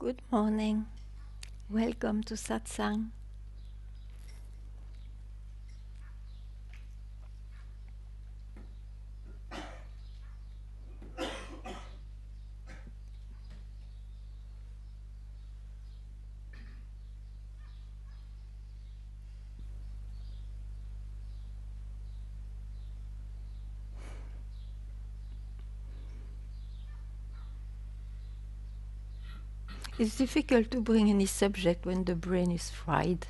Good morning. Welcome to Satsang. It's difficult to bring any subject when the brain is fried.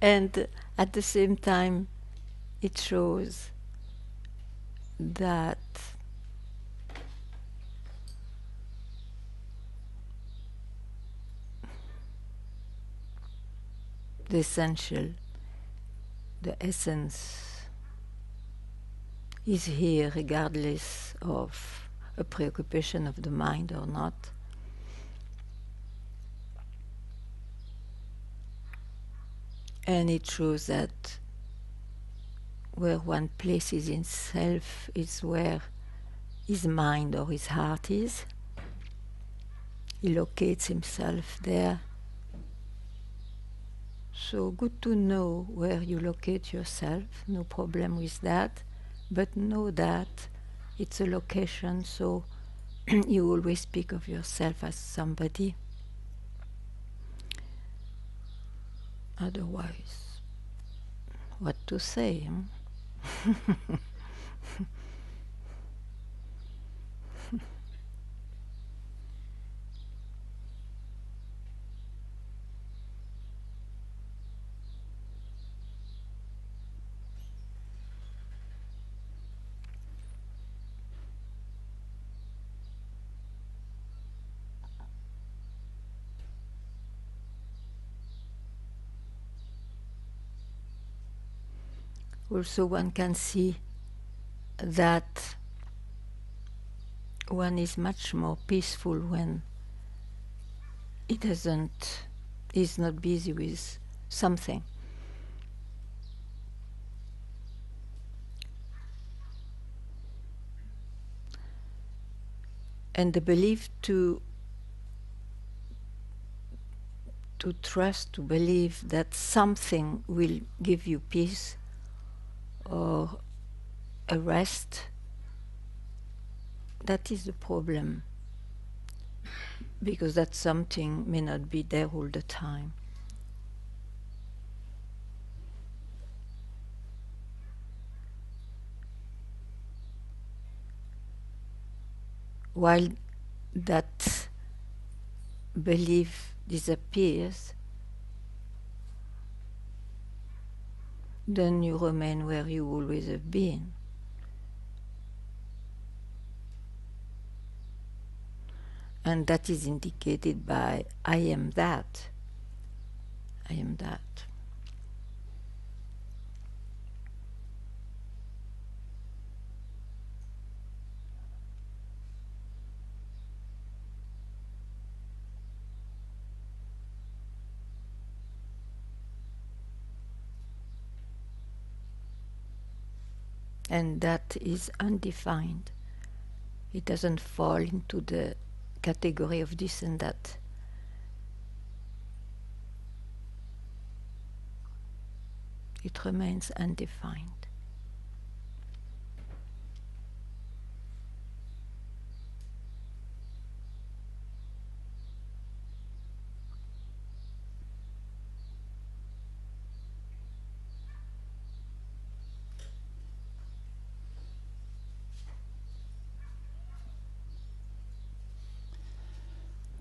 And at the same time, it shows that the essential, the essence, is here regardless of a preoccupation of the mind or not. And it shows that where one places himself is where his mind or his heart is. He locates himself there. So good to know where you locate yourself, no problem with that, but know that it's a location, so you always speak of yourself as somebody. Otherwise, what to say? Also, one can see that one is much more peaceful when is not busy with something. And the belief to trust, to believe that something will give you peace or a rest, that is the problem, because that something may not be there all the time. While that belief disappears, then you remain where you always have been. And that is indicated by I am that. I am that. And that is undefined. It doesn't fall into the category of this and that. It remains undefined.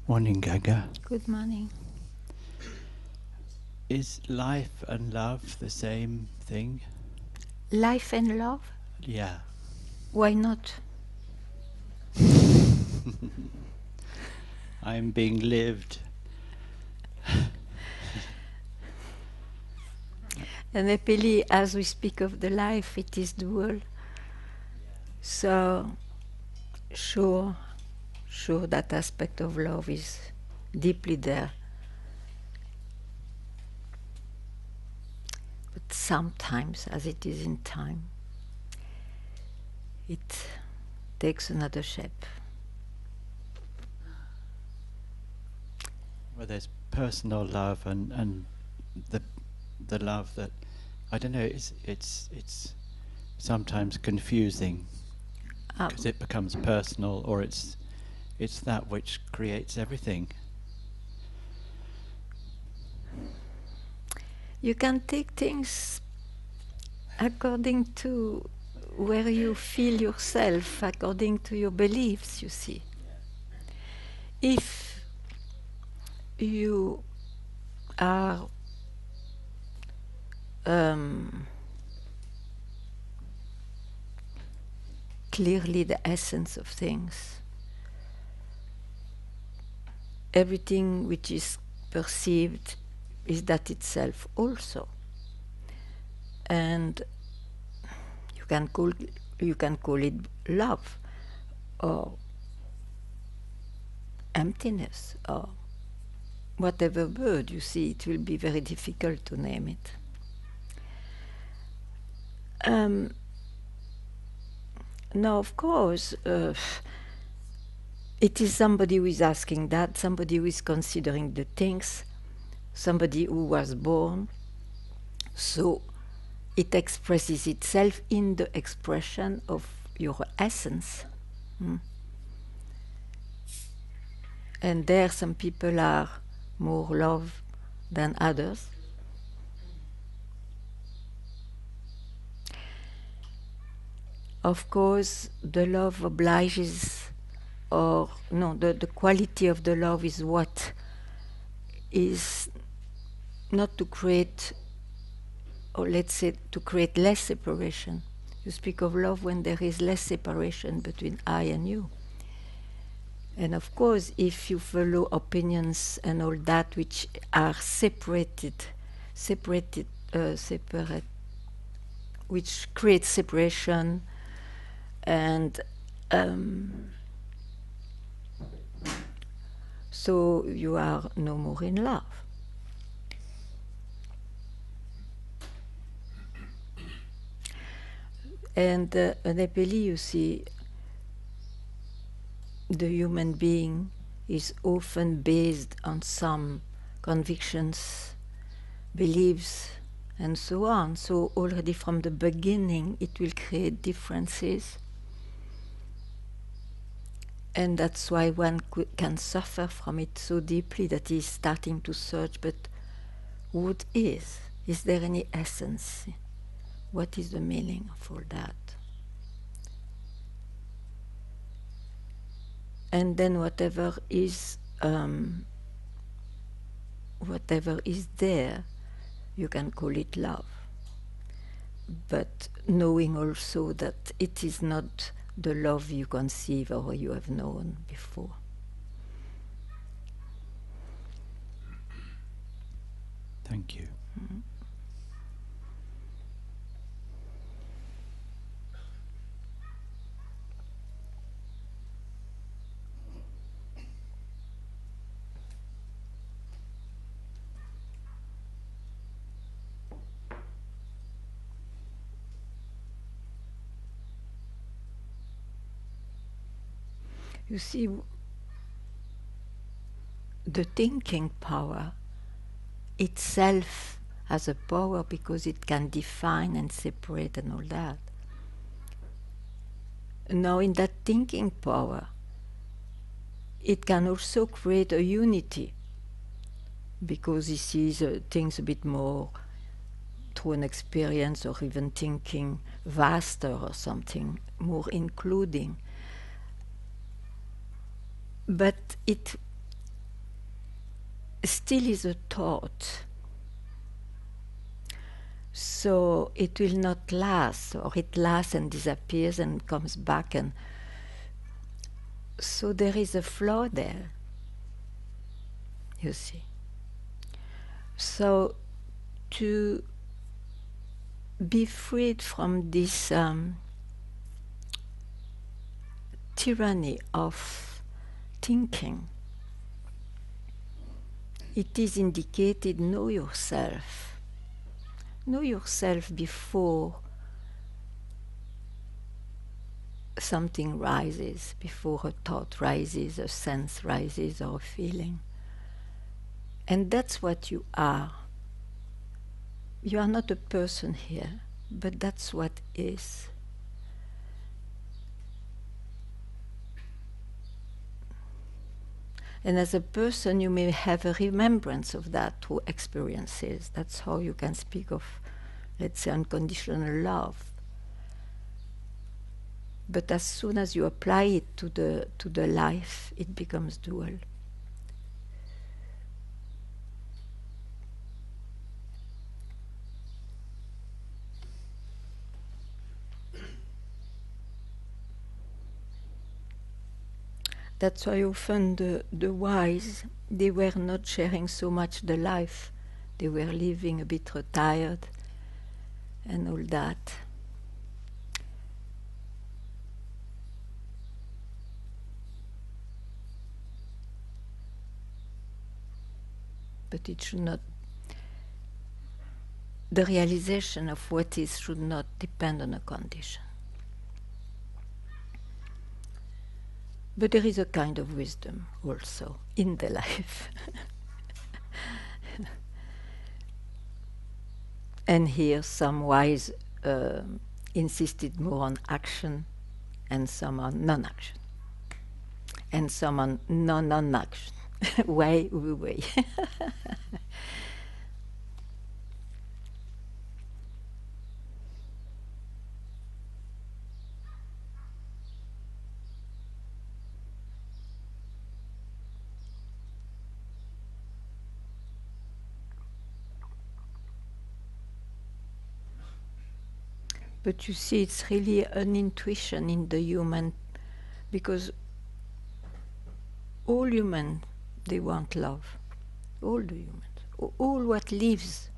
Morning, Ganga. Good morning. Is life and love the same thing? Life and love? Yeah. Why not? I'm being lived. And happily, as we speak of the life, it is dual. So, sure that aspect of love is deeply there. But sometimes, as it is in time, it takes another shape. Well, there's personal love and the love that, I don't know, it's sometimes confusing because it becomes personal, or it's that which creates everything. You can take things according to where you feel yourself, according to your beliefs, you see. If you are clearly the essence of things, everything which is perceived is that itself also. And you can call it love or emptiness or whatever word you see. It will be very difficult to name it. Now, of course, it is somebody who is asking that, somebody who is considering the things, somebody who was born. So it expresses itself in the expression of your essence. And there some people are more love than others. Of course, the love obliges, or no, the quality of the love is what is not to create, or let's say to create less separation. You speak of love when there is less separation between I and you. And of course, if you follow opinions and all that which are separate, which create separation, and so you are no more in love. And Nepali, you see, the human being is often based on some convictions, beliefs, and so on. So already from the beginning, it will create differences. And that's why one can suffer from it so deeply that he's starting to search, but what is? Is there any essence? What is the meaning of all that? And then whatever is there, you can call it love. But knowing also that it is not the love you conceive or you have known before. Thank you. You see, the thinking power itself has a power because it can define and separate and all that. Now, in that thinking power, it can also create a unity because it sees things a bit more through an experience, or even thinking vaster or something, more including. But it still is a thought. So it will not last, or it lasts and disappears and comes back. And so there is a flaw there, you see. So to be freed from this tyranny of thinking, it is indicated, know yourself. Know yourself before something rises, before a thought rises, a sense rises, or a feeling. And that's what you are. You are not a person here, but that's what is. And as a person, you may have a remembrance of that through experiences. That's how you can speak of, let's say, unconditional love. But as soon as you apply it to the life, it becomes dual. That's why often the wise, they were not sharing so much the life. They were living a bit retired and all that. But it should not, the realization of what is should not depend on a condition. But there is a kind of wisdom also in the life. And here some wise insisted more on action and some on non-action. And some on non-action. Way. But you see, it's really an intuition in the human, because all humans, they want love. All the humans, all what lives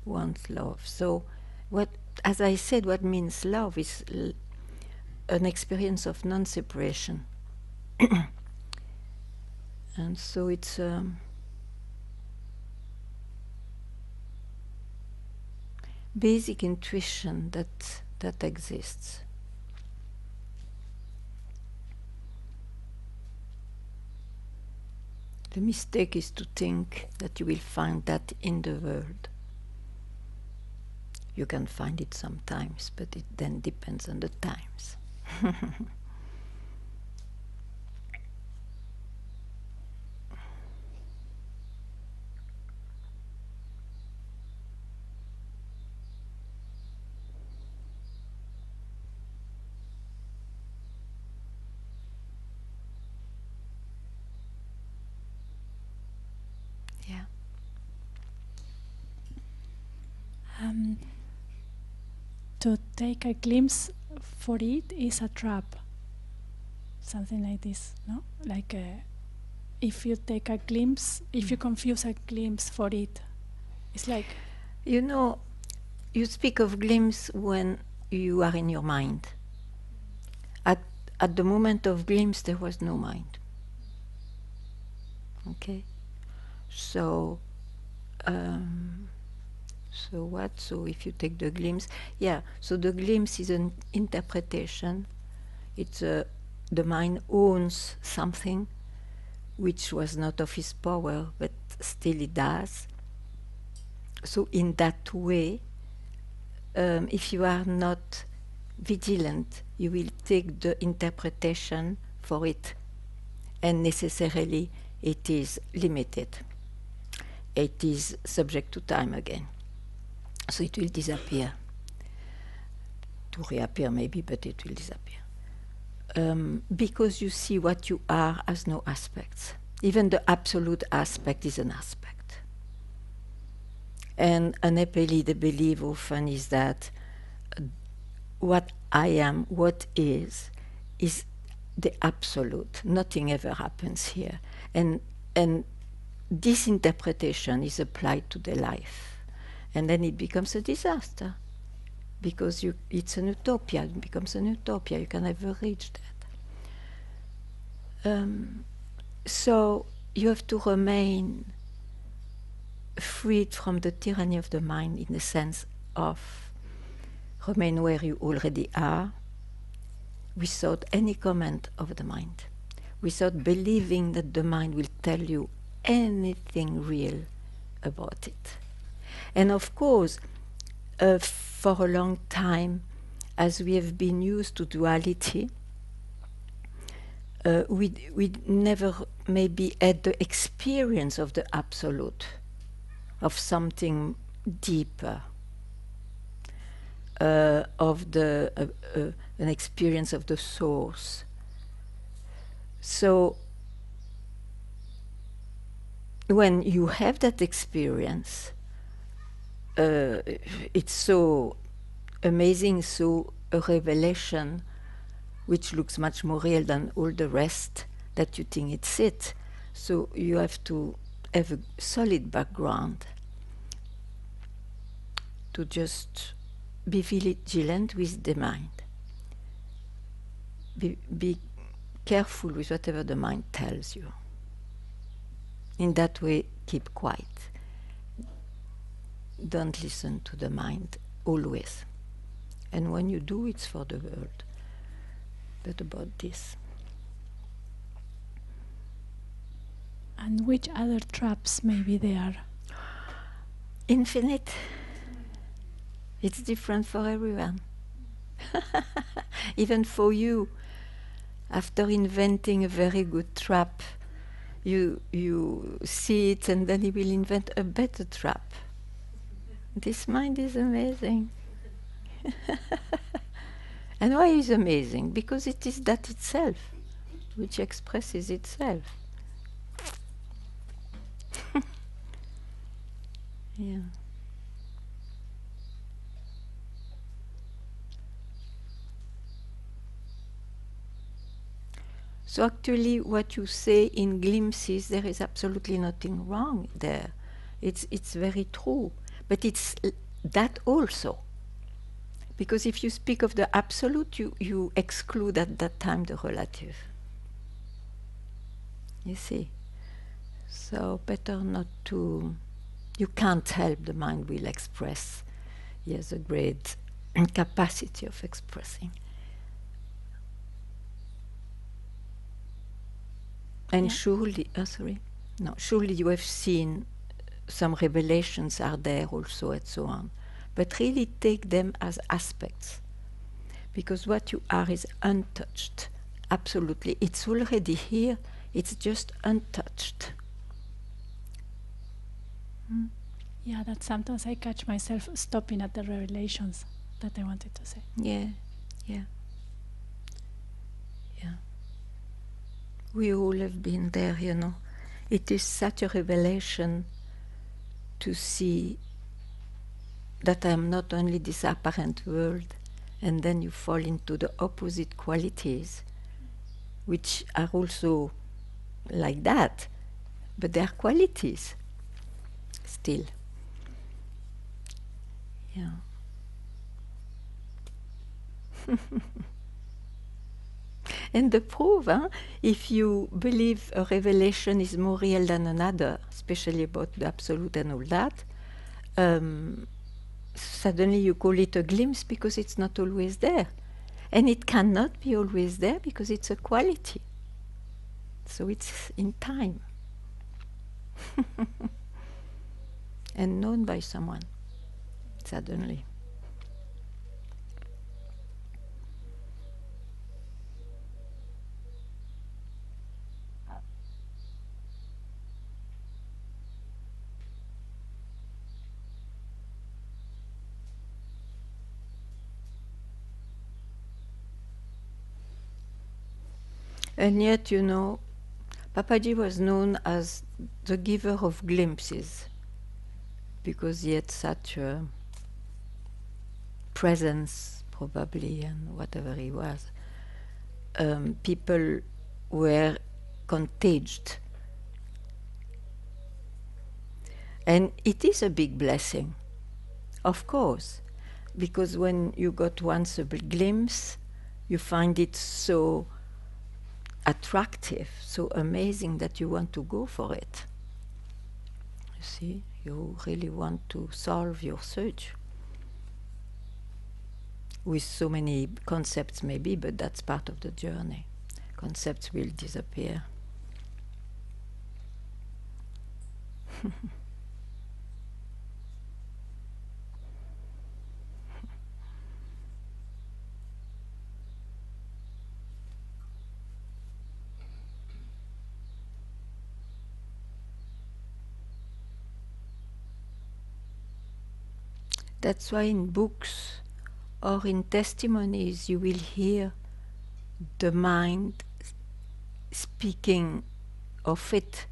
wants love. So, what, as I said, what means love is an experience of non-separation. And so it's basic intuition that exists. The mistake is to think that you will find that in the world. You can find it sometimes, but it then depends on the times. Yeah. To take a glimpse for it is a trap. Something like this, no? Like if you take a glimpse, if you confuse a glimpse for it, it's like... You know, you speak of glimpse when you are in your mind. At the moment of glimpse, there was no mind. Okay? So what? So if you take the glimpse, yeah, so the glimpse is an interpretation. It's the mind owns something which was not of his power, but still it does. So in that way, if you are not vigilant, you will take the interpretation for it, and necessarily it is limited. It is subject to time again. So it will disappear. To reappear maybe, but it will disappear. Because you see what you are has no aspects. Even the absolute aspect is an aspect. And an epeli, the belief often is that what I am, what is the absolute. Nothing ever happens here. And this interpretation is applied to the life. And then it becomes a disaster. Because it's an utopia, it becomes an utopia, you can never reach that. So you have to remain freed from the tyranny of the mind, in the sense of remain where you already are, without any comment of the mind, without believing that the mind will tell you anything real about it. And of course, for a long time, as we have been used to duality, we never maybe had the experience of the absolute, of something deeper, of an experience of the source. So when you have that experience, it's so amazing, so a revelation which looks much more real than all the rest that you think it's it. So you have to have a solid background to just be vigilant with the mind. Be careful with whatever the mind tells you. In that way, keep quiet. Don't listen to the mind, always. And when you do, it's for the world. But about this. And which other traps maybe there are? Infinite. It's different for everyone. Even for you, after inventing a very good trap, you see it and then he will invent a better trap. This mind is amazing. And why is amazing? Because it is that itself, which expresses itself. Yeah. So actually what you say in glimpses, there is absolutely nothing wrong there. It's very true. But it's that also. Because if you speak of the absolute, you exclude at that time the relative. You see? So better not to... You can't help, the mind will express. He has a great capacity of expressing. And surely, surely you have seen some revelations are there also and so on. But really take them as aspects. Because what you are is untouched. Absolutely. It's already here. It's just untouched. Yeah, that sometimes I catch myself stopping at the revelations that I wanted to say. Yeah. We all have been there, you know. It is such a revelation to see that I am not only this apparent world, and then you fall into the opposite qualities, which are also like that, but they are qualities still. Yeah. And the proof, if you believe a revelation is more real than another, especially about the absolute and all that, suddenly you call it a glimpse because it's not always there. And it cannot be always there because it's a quality. So it's in time. And known by someone, suddenly. And yet, you know, Papaji was known as the giver of glimpses because he had such a presence, probably, and whatever he was. People were contagious. And it is a big blessing, of course, because when you got once a glimpse, you find it so attractive, so amazing that you want to go for it. You see, you really want to solve your search. With so many concepts maybe, but that's part of the journey. Concepts will disappear. That's why in books or in testimonies you will hear the mind speaking of it.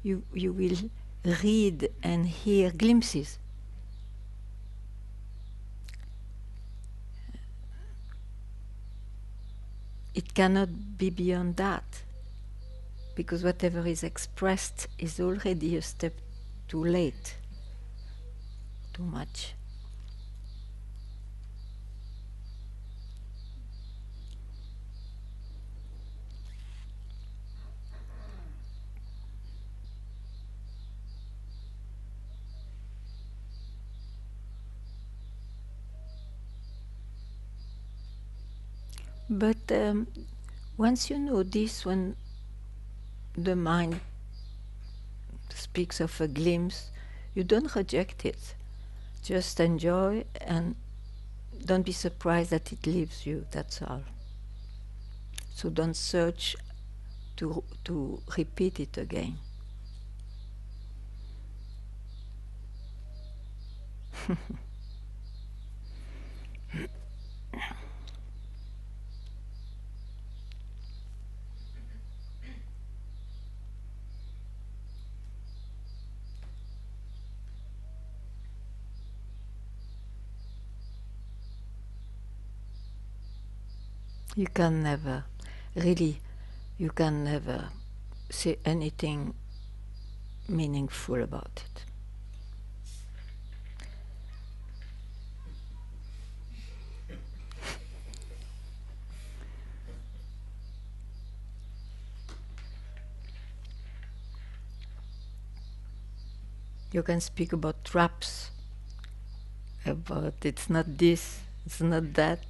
You will read and hear glimpses. It cannot be beyond that, because whatever is expressed is already a step too late, too much. But once you know this, when the mind speaks of a glimpse, you don't reject it. Just enjoy and don't be surprised that it leaves you, that's all. So don't search to repeat it again. You can never, really, you can never say anything meaningful about it. You can speak about traps, about it's not this, it's not that.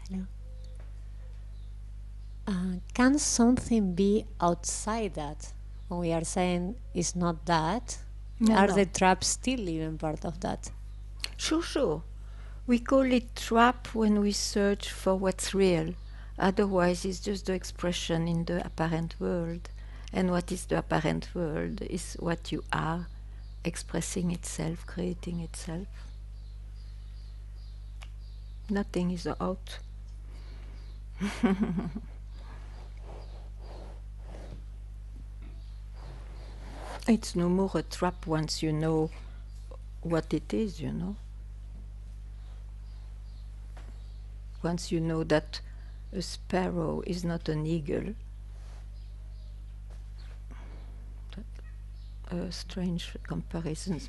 Hello. Can something be outside that? When we are saying it's not that, are No. the traps still even part of that? Sure. We call it trap when we search for what's real. Otherwise, it's just the expression in the apparent world. And what is the apparent world is what you are, expressing itself, creating itself. Nothing is out. It's no more a trap once you know what it is, you know. Once you know that a sparrow is not an eagle, strange comparisons.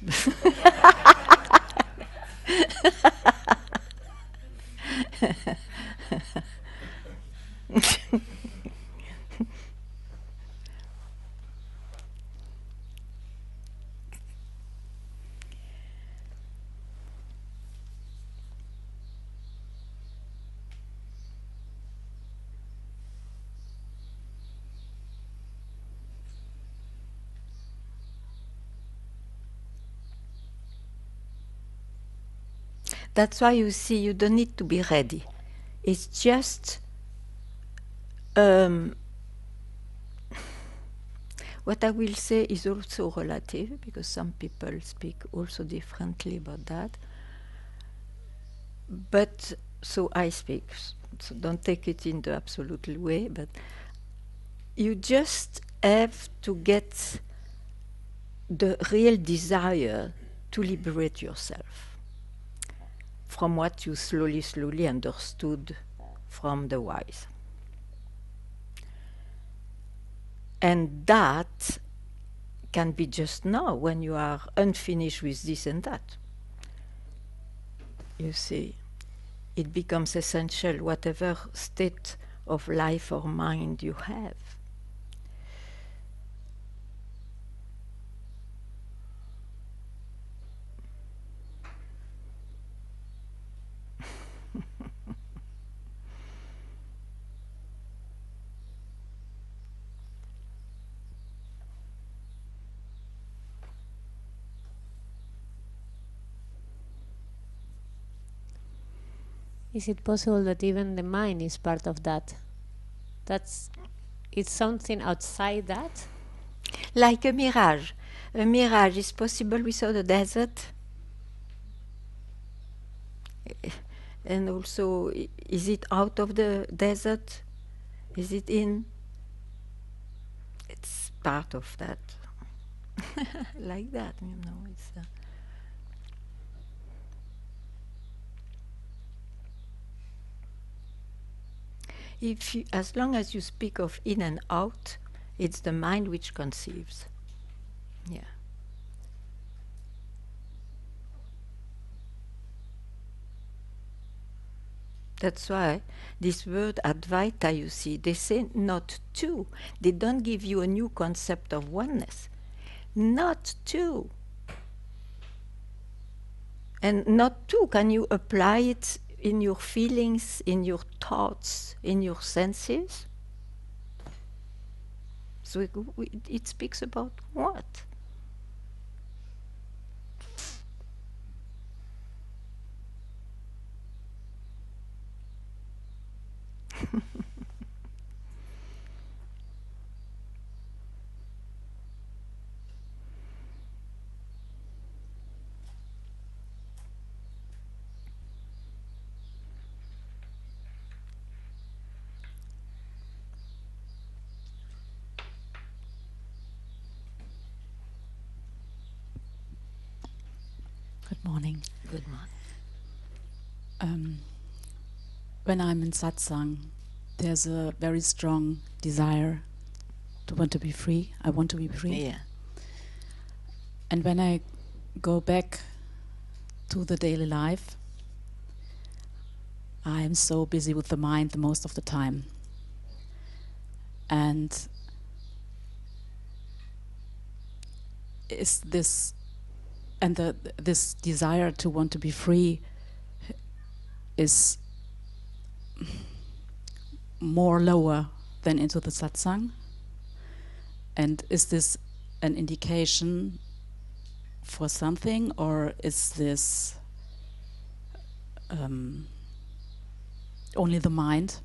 That's why you see, you don't need to be ready. It's just what I will say is also relative, because some people speak also differently about that. But so I speak, so don't take it in the absolute way, but you just have to get the real desire to liberate yourself from what you slowly understood from the wise. And that can be just now, when you are unfinished with this and that. You see, it becomes essential, whatever state of life or mind you have. Is it possible that even the mind is part of that? It's something outside that? Like a mirage. A mirage is possible without a desert. And also, is it out of the desert? Is it in? It's part of that. Like that, you know. It's if you, as long as you speak of in and out, it's the mind which conceives. Yeah. That's why this word Advaita, you see, they say not two. They don't give you a new concept of oneness. Not two. And not two, can you apply it in your feelings, in your thoughts, in your senses? So it speaks about what? Good morning. Good morning. When I'm in satsang, there's a very strong desire to want to be free. I want to be free. Yeah. And when I go back to the daily life, I am so busy with the mind the most of the time. And is this and this desire to want to be free is more lower than into the satsang? And is this an indication for something, or is this only the mind?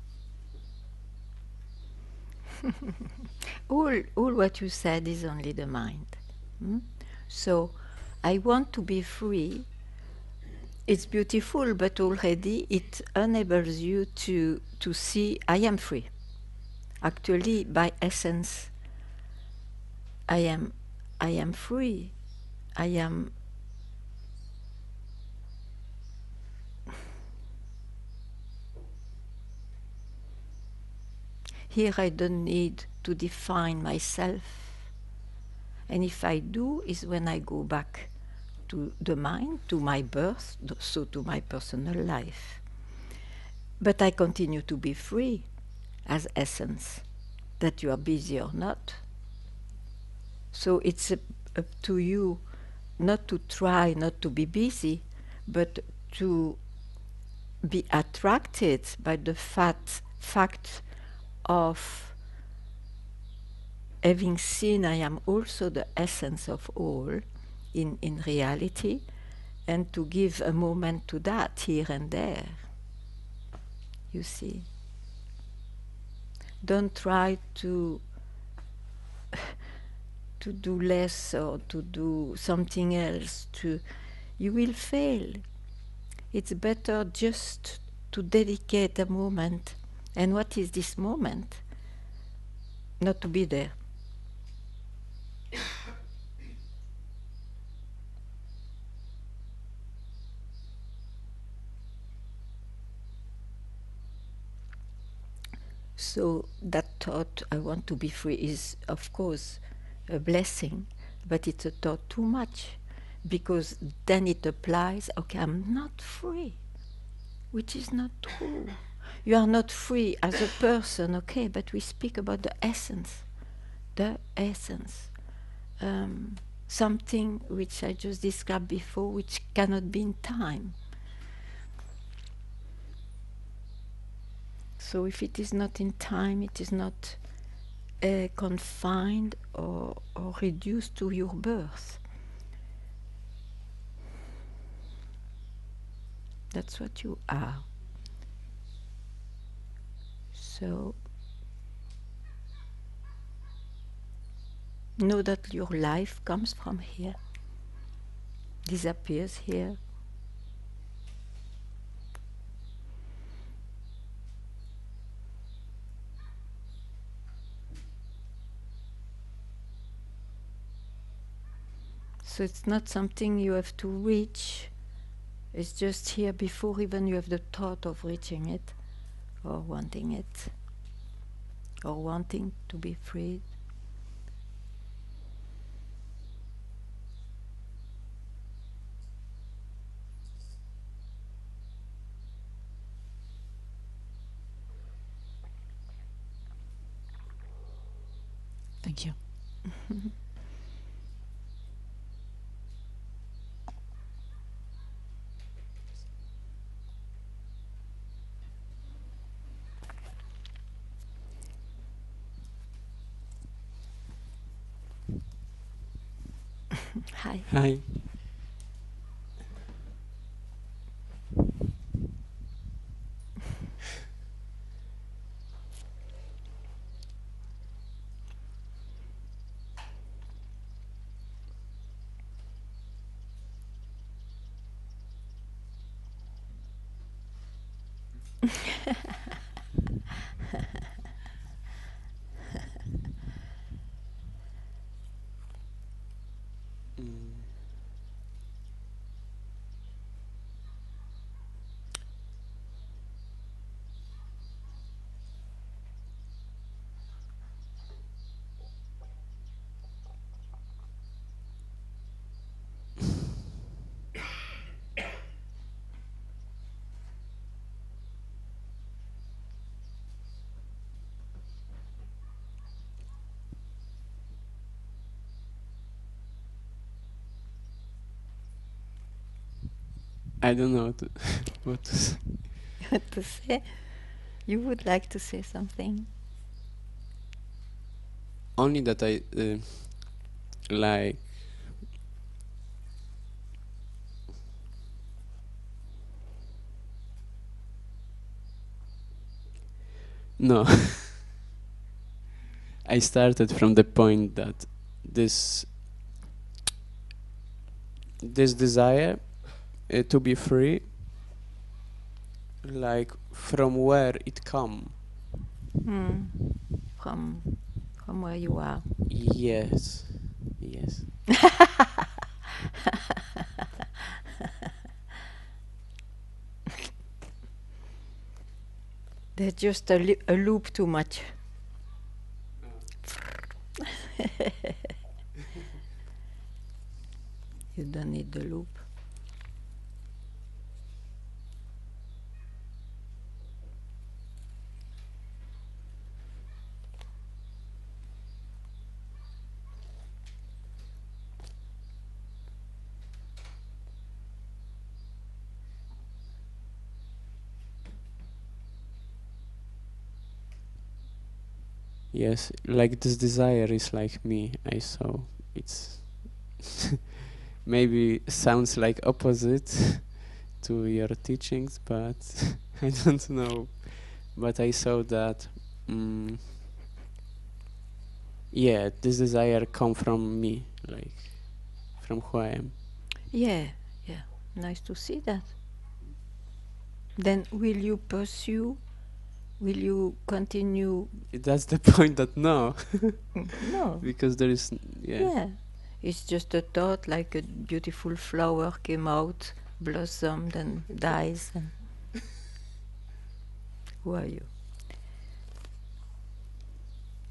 All what you said is only the mind. So, I want to be free. It's beautiful, but already it enables you to see I am free. Actually, by essence, I am free. I am. Here I don't need to define myself. And if I do, is when I go back to the mind, to my birth, so to my personal life. But I continue to be free as essence, that you are busy or not. So it's up to you not to try not to be busy, but to be attracted by the fact of having seen I am also the essence of all in reality, and to give a moment to that here and there. You see. Don't try to do less or to do something else. You will fail. It's better just to dedicate a moment. And what is this moment? Not to be there. So that thought, I want to be free, is of course a blessing, but it's a thought too much, because then it applies, okay, I'm not free, which is not true. You are not free as a person, okay, but we speak about the essence. The essence. Something which I just described before, which cannot be in time. So if it is not in time, it is not confined or reduced to your birth. That's what you are. So know that your life comes from here, disappears here. So it's not something you have to reach. It's just here before even you have the thought of reaching it, or wanting it, or wanting to be freed. Thank you. Hi. Hi. Mm. I don't know what to say. What to say? You would like to say something? Only that I like. No. I started from the point that this desire to be free, like from where it come. From where you are. Yes. There's just a loop too much. You don't need the loop. Yes, like this desire is like me. I saw it's maybe sounds like opposite to your teachings, but I don't know. But I saw that, yeah, this desire come from me, like from who I am. Yeah. Nice to see that. Then will you pursue? Will you continue? That's the point that no, No. because there is, Yeah. It's just a thought, like a beautiful flower came out, blossomed and dies. And who are you?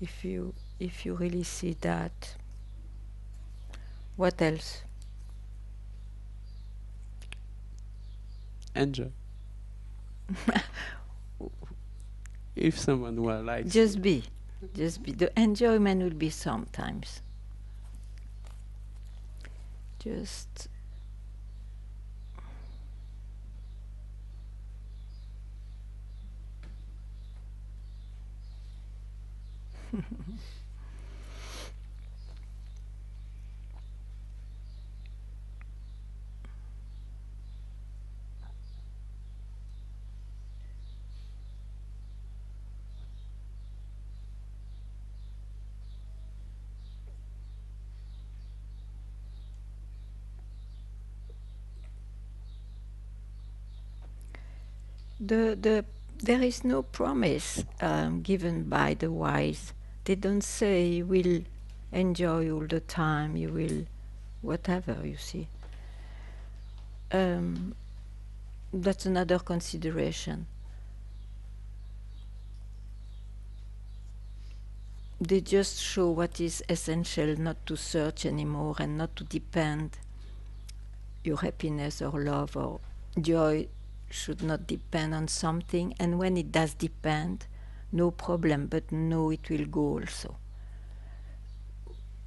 If you really see that, what else? enjoy. If someone likes Just me. be. The enjoyment will be sometimes. Just There is no promise given by the wise. They don't say you will enjoy all the time, you will whatever, you see. That's another consideration. They just show what is essential, not to search anymore and not to depend. Your happiness or love or joy should not depend on something, and when it does depend, no problem, but no, it will go also.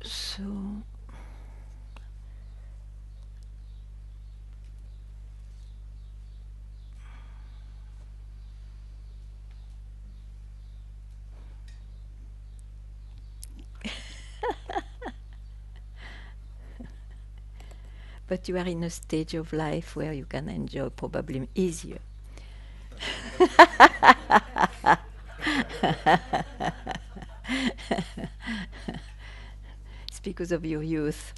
So but you are in a stage of life where you can enjoy probably easier. It's because of your youth.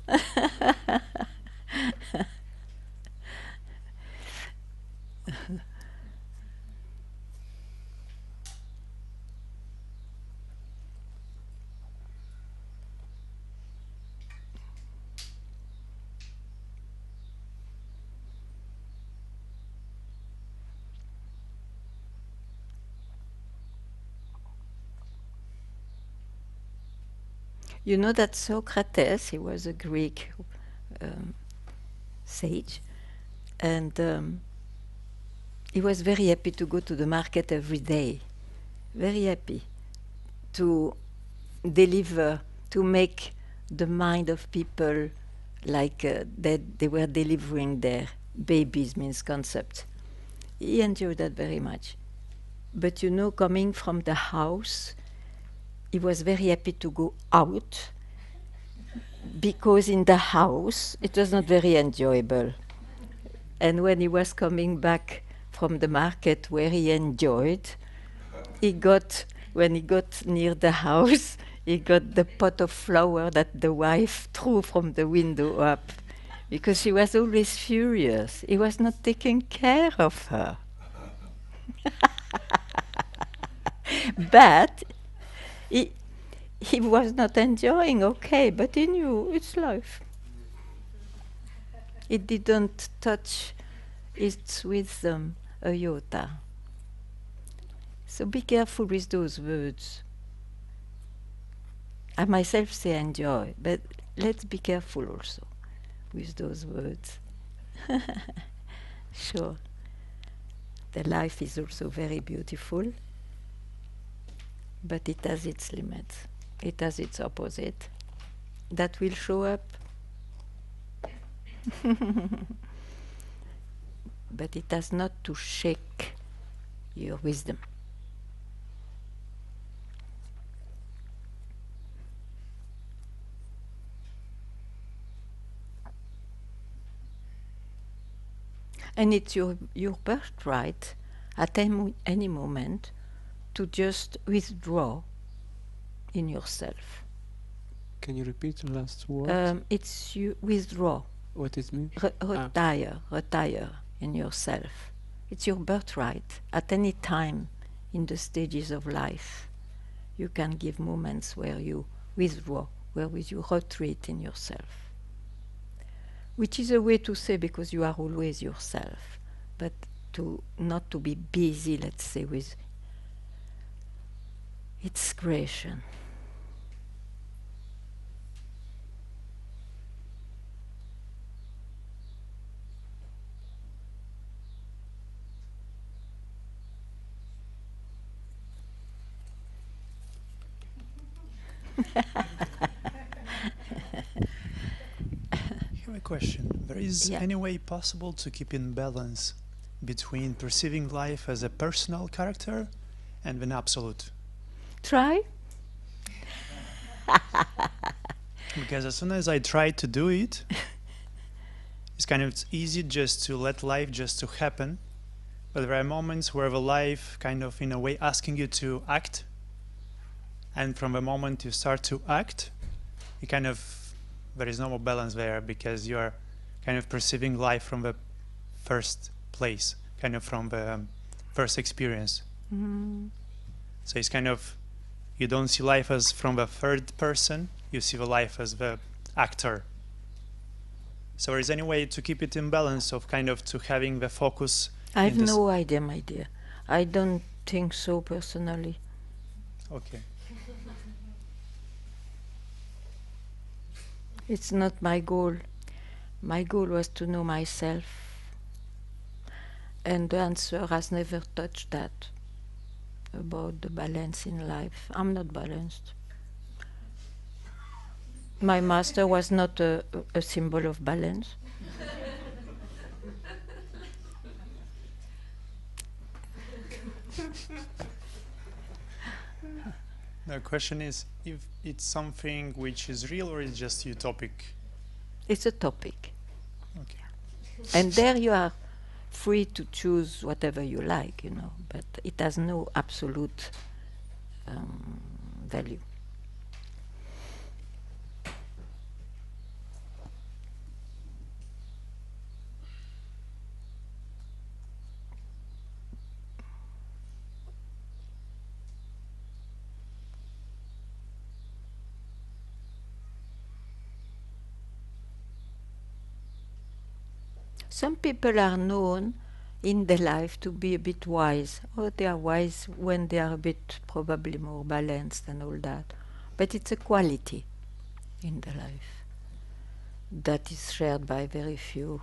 You know that Socrates, he was a Greek sage, and he was very happy to go to the market every day, very happy to deliver, to make the mind of people like that they were delivering their babies, means concept. He enjoyed that very much. But you know, coming from the house, he was very happy to go out, because in the house it was not very enjoyable. And when he was coming back from the market where he enjoyed, when he got near the house, he got the pot of flour that the wife threw from the window up, because she was always furious. He was not taking care of her. But he was not enjoying, okay, but he knew it's life. It didn't touch its wisdom a iota. So be careful with those words. I myself say enjoy, but let's be careful also with those words. Sure. The life is also very beautiful, but it has its limits. It has its opposite that will show up. But it has not to shake your wisdom. And it's your birthright at any moment to just withdraw in yourself. Can you repeat the last word? It's you withdraw. What it means? Retire in yourself. It's your birthright. At any time in the stages of life, you can give moments where you withdraw, where you retreat in yourself. Which is a way to say, because you are always yourself, but not to be busy, let's say, with its creation. I have a question. There is any way possible to keep in balance between perceiving life as a personal character and an absolute? Try. Because as soon as I try to do it, it's kind of easy just to let life just to happen. But there are moments where the life kind of in a way asking you to act. And from the moment you start to act, you kind of, there is no more balance there, because you are kind of perceiving life from the first place, kind of from the first experience. Mm. So it's kind of, you don't see life as from the third person, you see the life as the actor. So is there any way to keep it in balance of kind of to having the focus? I have in this? no idea, my dear. I don't think so personally. Okay. It's not my goal. My goal was to know myself. And the answer has never touched that, about the balance in life. I'm not balanced. My master was not a symbol of balance. The question is if it's something which is real or it's just utopic. It's a topic. Okay. And there you are free to choose whatever you like, you know, but it has no absolute value. Some people are known in their life to be a bit wise. Oh, they are wise when they are a bit probably more balanced and all that. But it's a quality in the life that is shared by very few.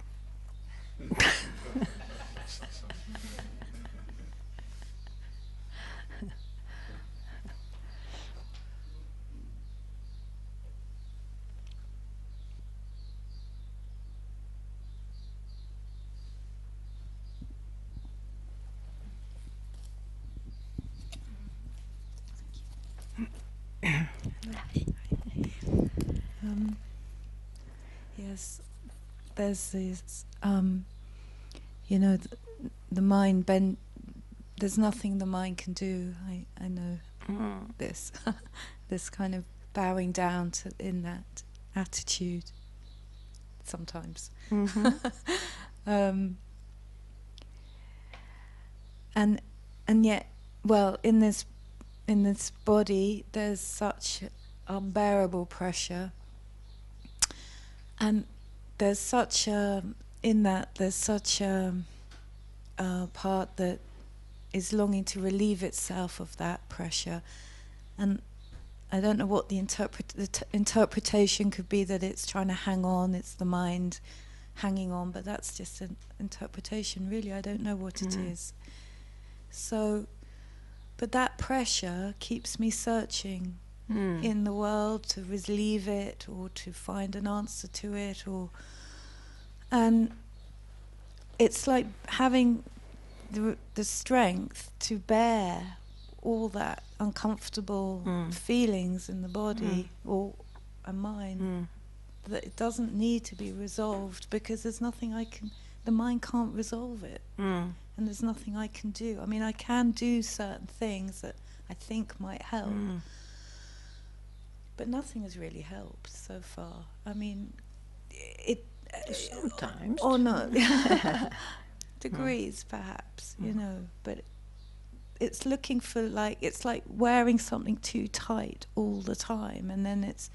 Yes, there's this, you know, the mind bend. There's nothing the mind can do. I know this, this kind of bowing down to in that attitude. Sometimes, Mm-hmm. and yet, well, in this body, there's such unbearable pressure. And there's such in that there's such a part that is longing to relieve itself of that pressure, and I don't know what the interpretation could be, that it's trying to hang on, it's the mind hanging on, but that's just an interpretation, really. I don't know what it is. So, but that pressure keeps me searching in the world to relieve it or to find an answer to it, and it's like having the strength to bear all that uncomfortable feelings in the body or a mind, that it doesn't need to be resolved, because there's nothing the mind can't resolve it, and there's nothing I can do. I mean, I can do certain things that I think might help, but nothing has really helped so far. I mean, it Sometimes. or no degrees perhaps, you know, but it's looking for, like, it's like wearing something too tight all the time, and then it's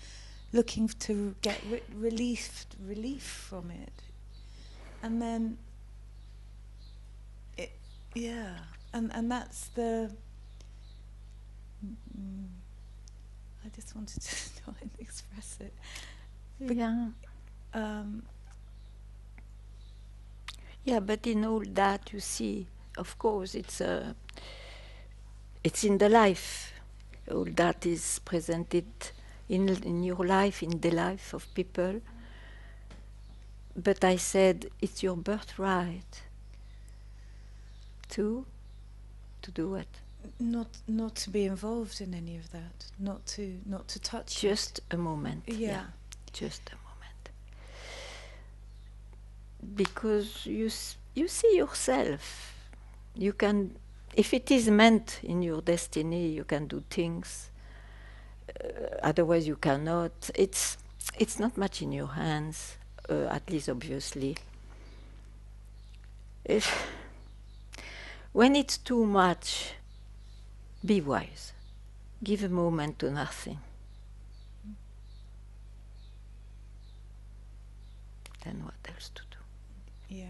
looking to get relief from it, and then it, yeah, and that's the I just wanted to try and express it. Yeah. Yeah, but in all that, you see, of course, it's in the life. All that is presented in your life, in the life of people. But I said, it's your birthright to do what? Not to be involved in any of that. Not to touch. Just a moment. Yeah. Just a moment. Because you see yourself. You can, if it is meant in your destiny, you can do things. Otherwise, you cannot. It's not much in your hands, at least obviously. When it's too much, be wise. Give a moment to nothing. Then what else to do? Yeah.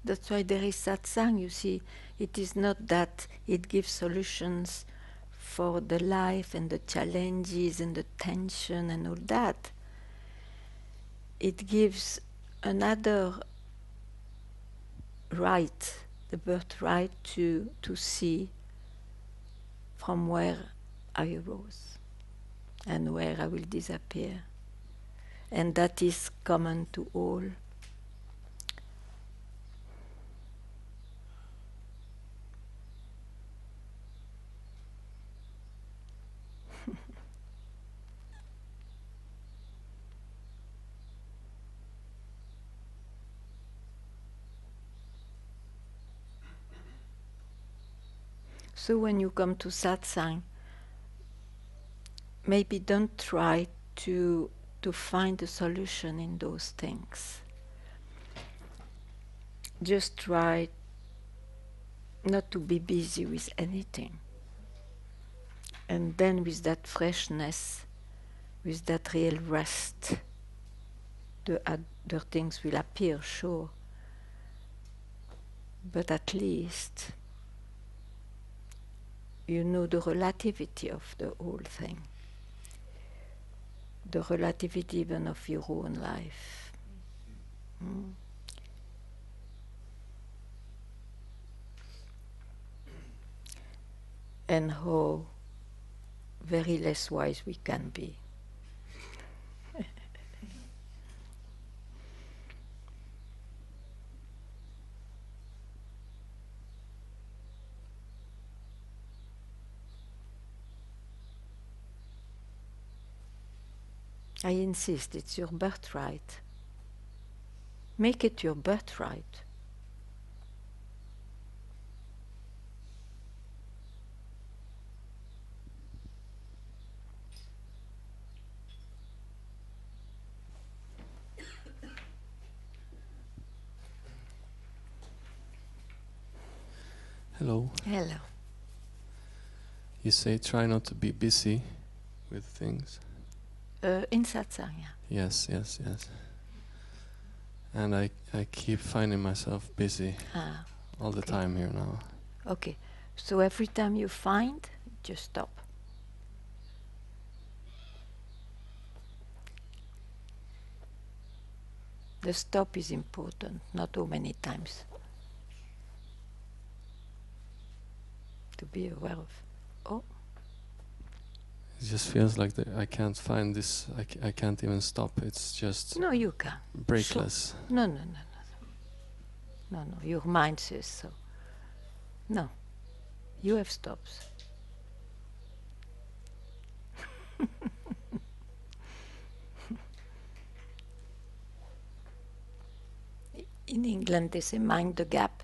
That's why there is Satsang, you see. It is not that it gives solutions for the life and the challenges and the tension and all that. It gives another right, the birthright to see from where I arose and where I will disappear. And that is common to all. So when you come to satsang, maybe don't try to find a solution in those things. Just try not to be busy with anything. And then with that freshness, with that real rest, the other things will appear, sure. But at least you know the relativity of the whole thing. The relativity even of your own life. Mm. And how very less wise we can be. I insist, it's your birthright. Make it your birthright. Hello. Hello. You say try not to be busy with things. In satsang, yeah. Yes. And I keep finding myself busy all the time here now. Okay, so every time you find, just stop. The stop is important, not how many times. To be aware of. Oh. It just feels like I can't find this. I can't even stop. It's just No, you can. breakless. No. Your mind says so. No, you have stops. In England, they say mind the gap.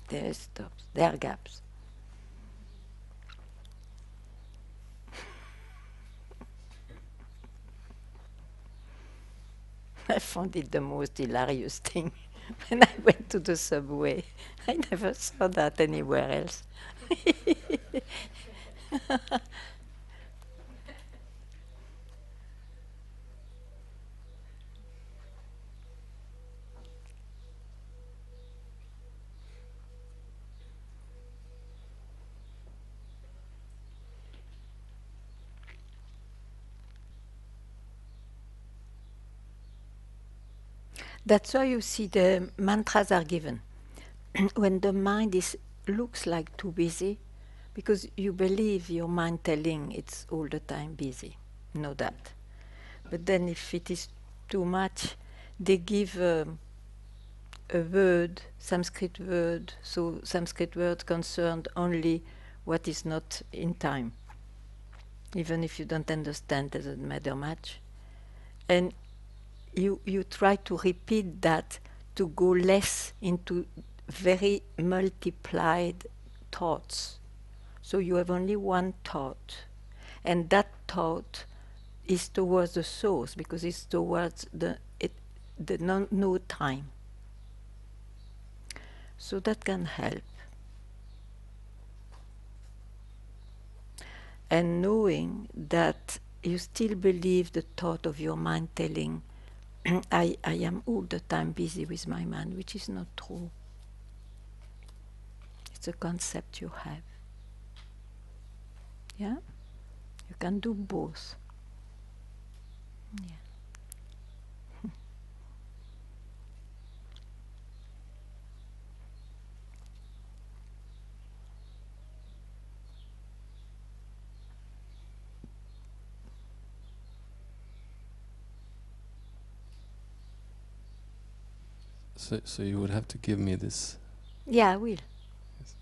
There are stops. There are gaps. I found it the most hilarious thing when I went to the subway. I never saw that anywhere else. That's why you see the mantras are given. When the mind looks like too busy, because you believe your mind telling it's all the time busy. Know that. But then if it is too much, they give a word, Sanskrit word, so Sanskrit word concerned only what is not in time. Even if you don't understand, it doesn't matter much. And you try to repeat that to go less into very multiplied thoughts. So you have only one thought. And that thought is towards the source, because it's towards the no time. So that can help. And knowing that you still believe the thought of your mind telling, I am all the time busy with my mind, which is not true. It's a concept you have. Yeah? You can do both. Yeah. So you would have to give me this. Yeah, I will. Yes.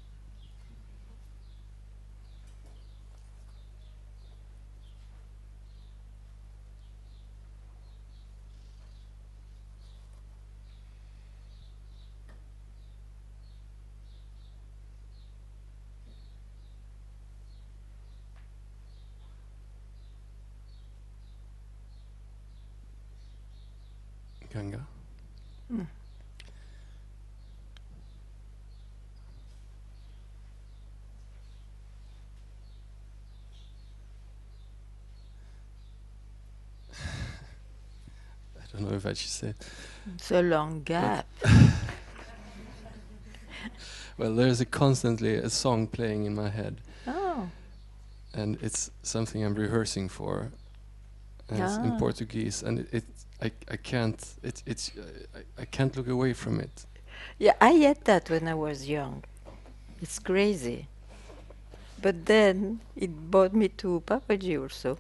Ganga. Mm. I don't know if I should say it. It's a long gap. Well, there's constantly a song playing in my head, Oh. and it's something I'm rehearsing for. And it's in Portuguese, and I can't I can't look away from it. Yeah, I had that when I was young. It's crazy. But then it brought me to Papaji also.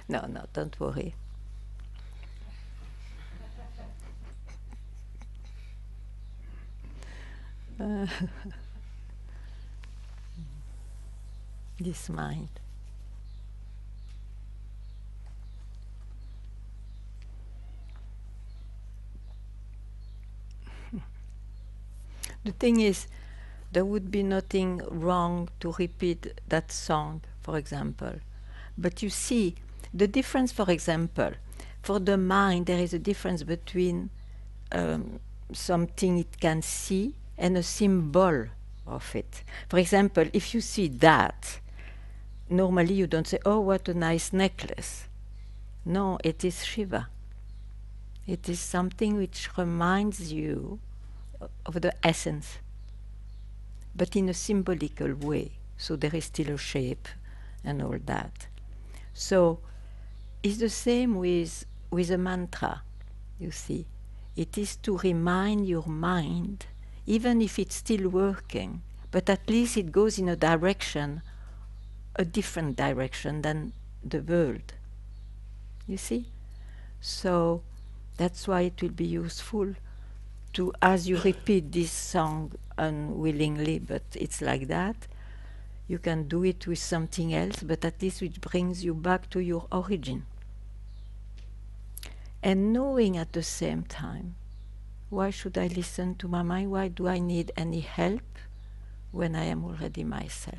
No, don't worry. This mind. The thing is, there would be nothing wrong to repeat that song, for example. But you see, the difference, for example, for the mind, there is a difference between something it can see and a symbol of it. For example, if you see that, normally you don't say, oh, what a nice necklace. No, it is Shiva. It is something which reminds you of the essence, but in a symbolical way. So there is still a shape and all that. So it's the same with a mantra, you see. It is to remind your mind, even if it's still working, but at least it goes in a direction, a different direction than the world. You see? So that's why it will be useful to, as you repeat this song unwillingly, but it's like that, you can do it with something else, but at least it brings you back to your origin. And knowing at the same time, why should I listen to my mind? Why do I need any help when I am already myself?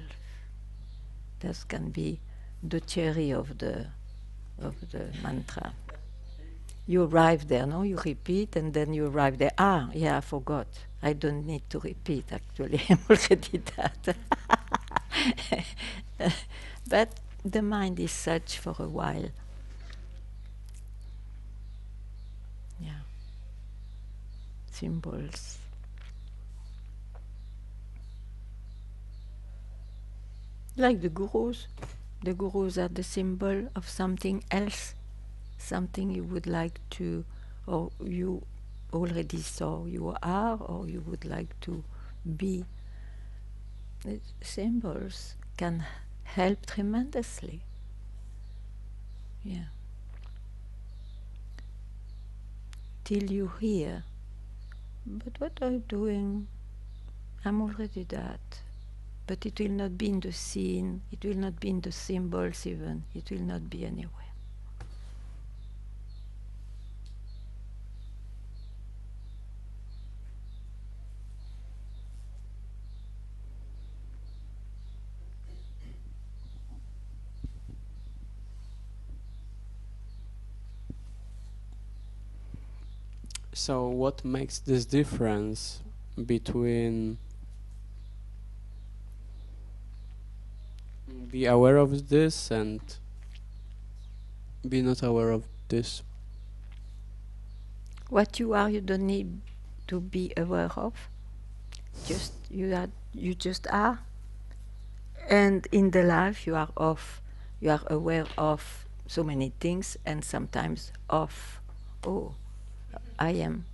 That can be the theory of the mantra. You arrive there, no? You repeat, and then you arrive there. Ah, yeah, I forgot. I don't need to repeat, actually. I'm already that. But the mind is such for a while. Yeah. Symbols. Like the gurus. The gurus are the symbol of something else, something you would like to, or you already saw you are, or you would like to be. Symbols can help tremendously. Yeah. Till you hear, but what are you doing? I'm already that. But it will not be in the scene, it will not be in the symbols even, it will not be anywhere. So what makes this difference between be aware of this and be not aware of this? What you are, you don't need to be aware of. Just you just are. And in the life you are off. You are aware of so many things and sometimes of, oh, I am.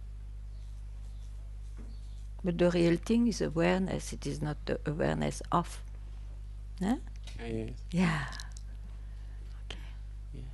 But the real thing is awareness, it is not the awareness of. Huh? Yes. Yeah. Okay. Yes.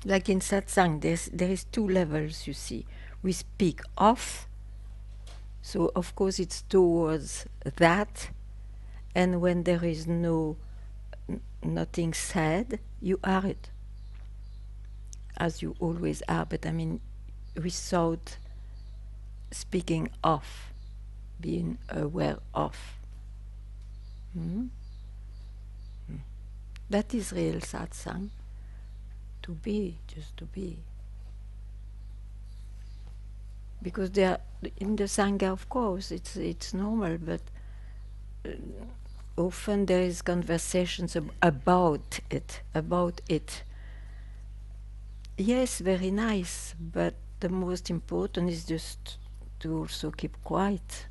Like in Satsang, there is two levels, you see. We speak of, so of course it's towards that, and when there is nothing said, you are it, as you always are, but I mean, without speaking of, being aware of. Mm? Mm. That is real satsang, to be, just to be. Because in the Sangha, of course, it's normal, but often there is conversations about it. Yes, very nice, but the most important is just to also keep quiet.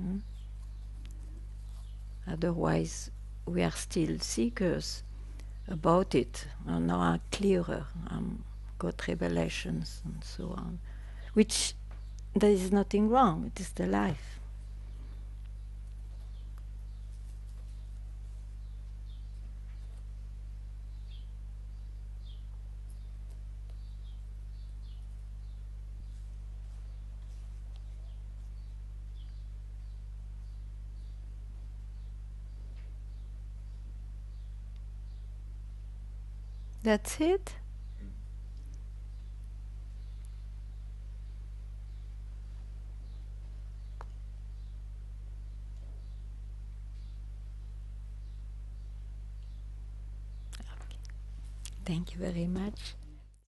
Mm? Otherwise, we are still seekers about it, and now are clearer, got revelations and so on, which there is nothing wrong, it is the life. That's it? Thank you very much.